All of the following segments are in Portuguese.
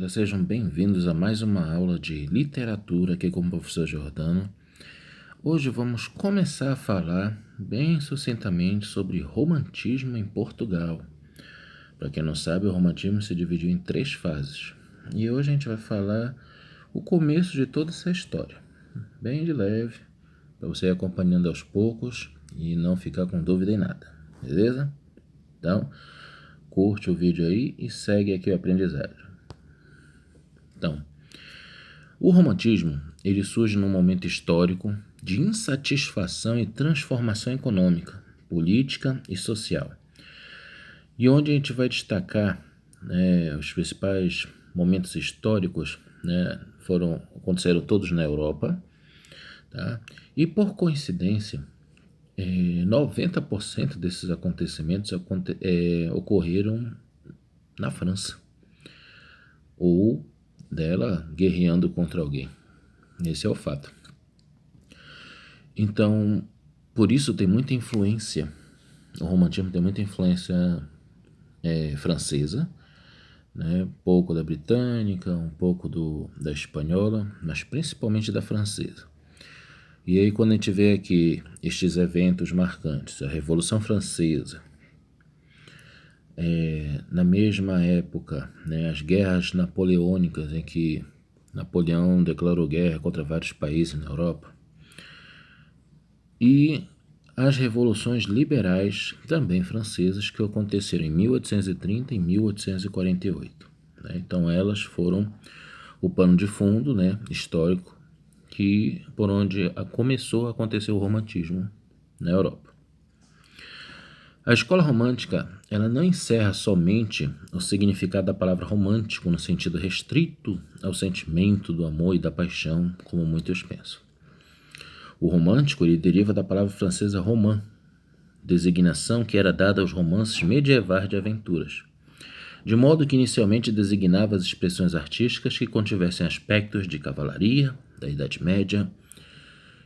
Sejam bem-vindos a mais uma aula de literatura aqui com o professor Jordano. Hoje vamos começar a falar bem sucintamente sobre romantismo em Portugal. Para quem não sabe, o romantismo se dividiu em 3 fases. E hoje a gente vai falar o começo de toda essa história, bem de leve, para você ir acompanhando aos poucos e não ficar com dúvida em nada, beleza? Então, curte o vídeo aí e segue aqui o aprendizado. Então, o romantismo ele surge num momento histórico de insatisfação e transformação econômica, política e social. E onde a gente vai destacar os principais momentos históricos, aconteceram todos na Europa, tá? E por coincidência, 90% desses acontecimentos ocorreram na França, ou dela guerreando contra alguém. Esse é o fato. Então, por isso tem muita influência, o romantismo tem muita influência francesa, pouco da britânica, um pouco da espanhola, mas principalmente da francesa. E aí quando a gente vê aqui estes eventos marcantes, a Revolução Francesa, na mesma época, as guerras napoleônicas em que Napoleão declarou guerra contra vários países na Europa, e as revoluções liberais, também francesas, que aconteceram em 1830 e 1848. Então elas foram o pano de fundo histórico por onde começou a acontecer o romantismo na Europa. A escola romântica ela não encerra somente o significado da palavra romântico no sentido restrito ao sentimento do amor e da paixão, como muitos pensam. O romântico ele deriva da palavra francesa roman, designação que era dada aos romances medievais de aventuras, de modo que inicialmente designava as expressões artísticas que contivessem aspectos de cavalaria, da Idade Média.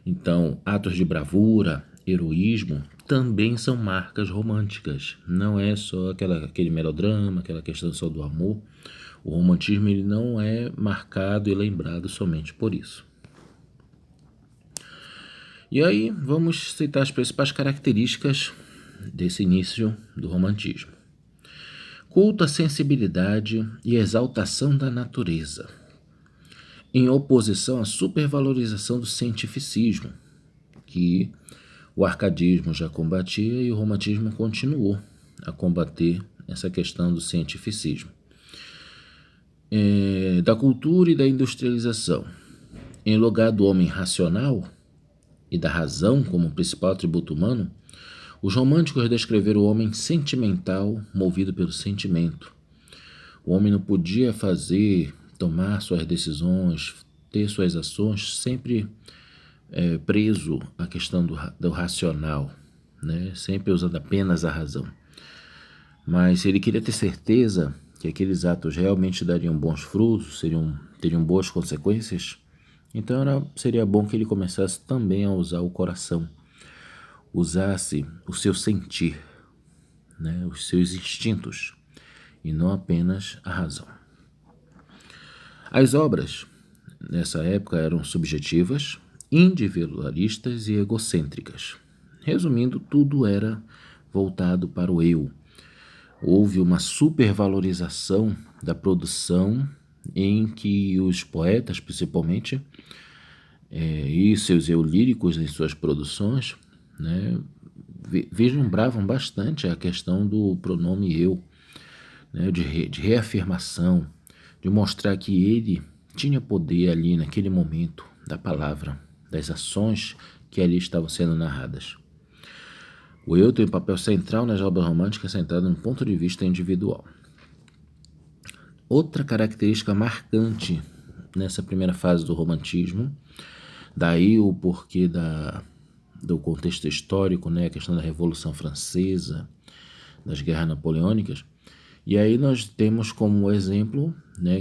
Então, atos de bravura, heroísmo, também são marcas românticas. Não é só aquele melodrama, aquela questão só do amor. O romantismo ele não é marcado e lembrado somente por isso. E aí, vamos citar as principais características desse início do romantismo. Culto à sensibilidade e exaltação da natureza, em oposição à supervalorização do cientificismo, que o arcadismo já combatia e o romantismo continuou a combater essa questão do cientificismo. Da cultura e da industrialização, em lugar do homem racional e da razão como principal atributo humano, os românticos descreveram o homem sentimental, movido pelo sentimento. O homem não podia tomar suas decisões, ter suas ações sempre preso à questão do racional, sempre usando apenas a razão. Mas se ele queria ter certeza que aqueles atos realmente dariam bons frutos, teriam boas consequências, então seria bom que ele começasse também a usar o coração, usasse o seu sentir, os seus instintos, e não apenas a razão. As obras, nessa época, eram subjetivas, individualistas e egocêntricas. Resumindo, tudo era voltado para o eu. Houve uma supervalorização da produção em que os poetas, principalmente, e seus eu líricos em suas produções, vislumbravam bastante a questão do pronome eu, de reafirmação, de mostrar que ele tinha poder ali naquele momento da palavra, das ações que ali estavam sendo narradas. O eu tem um papel central nas obras românticas centrado no ponto de vista individual. Outra característica marcante nessa primeira fase do romantismo, daí o porquê do contexto histórico, a questão da Revolução Francesa, das guerras napoleônicas, e aí nós temos como exemplo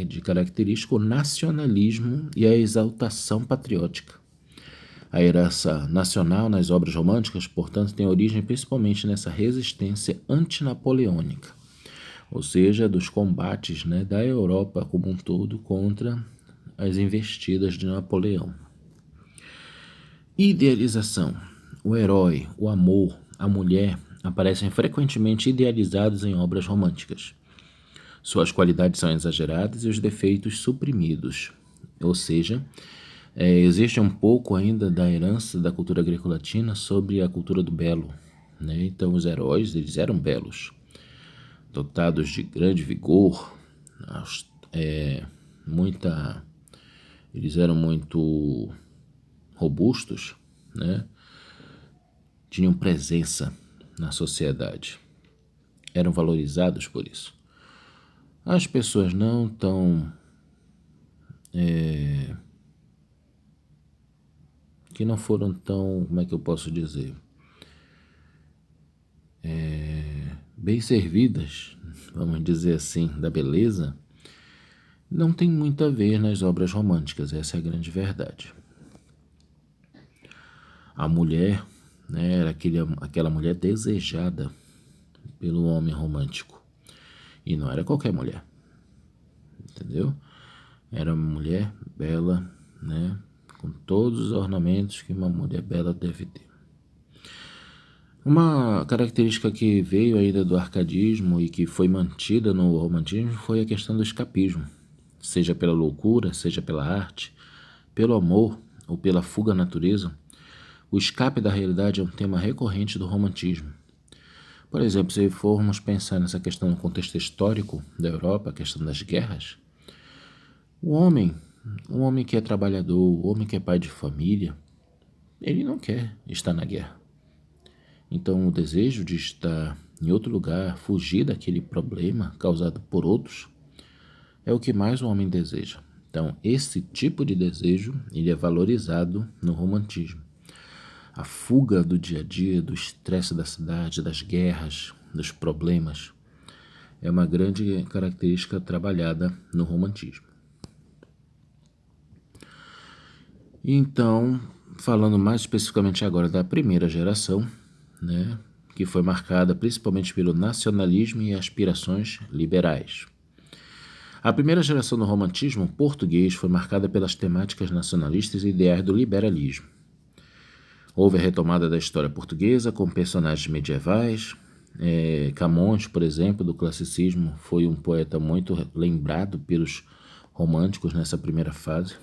de característica o nacionalismo e a exaltação patriótica. A herança nacional nas obras românticas, portanto, tem origem principalmente nessa resistência antinapoleônica. ou seja, dos combates, né, da Europa como um todo contra as investidas de Napoleão. Idealização. O herói, o amor, a mulher aparecem frequentemente idealizados em obras românticas. Suas qualidades são exageradas e os defeitos suprimidos. Ou seja, existe um pouco ainda da herança da cultura greco-latina sobre a cultura do belo, né? Então os heróis, eles eram belos, dotados de grande vigor, eles eram muito robustos, né? Tinham presença na sociedade, eram valorizados por isso. As pessoas não tão que não foram tão, como é que eu posso dizer, bem servidas, vamos dizer assim, da beleza, não tem muito a ver nas obras românticas, essa é a grande verdade. A mulher, né, era aquela mulher desejada pelo homem romântico, e não era qualquer mulher, entendeu? Era uma mulher bela, né, com todos os ornamentos que uma mulher bela deve ter. Uma característica que veio ainda do arcadismo e que foi mantida no romantismo foi a questão do escapismo, seja pela loucura, seja pela arte, pelo amor ou pela fuga à natureza. O escape da realidade é um tema recorrente do romantismo. Por exemplo, se formos pensar nessa questão no contexto histórico da Europa, a questão das guerras, o homem que é trabalhador, o homem que é pai de família, ele não quer estar na guerra. Então, o desejo de estar em outro lugar, fugir daquele problema causado por outros, é o que mais o homem deseja. Então, esse tipo de desejo, ele é valorizado no romantismo. A fuga do dia a dia, do estresse da cidade, das guerras, dos problemas, é uma grande característica trabalhada no romantismo. Então, falando mais especificamente agora da primeira geração, né, que foi marcada principalmente pelo nacionalismo e aspirações liberais. A primeira geração do romantismo português foi marcada pelas temáticas nacionalistas e ideais do liberalismo. Houve a retomada da história portuguesa com personagens medievais. Camões, por exemplo, do classicismo, foi um poeta muito lembrado pelos românticos nessa primeira fase,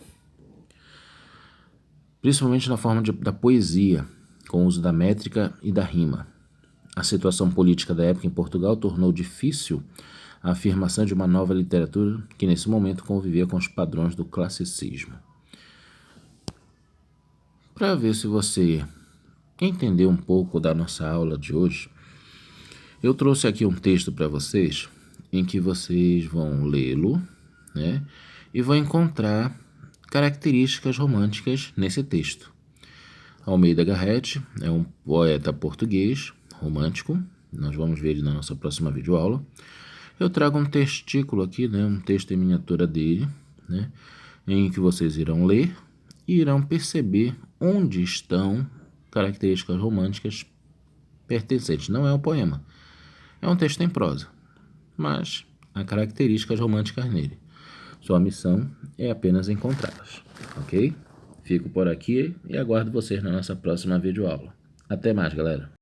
principalmente na forma da poesia, com o uso da métrica e da rima. A situação política da época em Portugal tornou difícil a afirmação de uma nova literatura que nesse momento convivia com os padrões do classicismo. Para ver se você entendeu um pouco da nossa aula de hoje, eu trouxe aqui um texto para vocês em que vocês vão lê-lo, né, e vão encontrar características românticas nesse texto. Almeida Garrett é um poeta português romântico, nós vamos ver ele na nossa próxima videoaula. Eu trago um testículo aqui, né, um texto em miniatura dele, né, em que vocês irão ler e irão perceber onde estão características românticas pertencentes. Não é um poema, é um texto em prosa, mas há características românticas nele. Sua missão é apenas encontrá-las, ok? Fico por aqui e aguardo vocês na nossa próxima videoaula. Até mais, galera!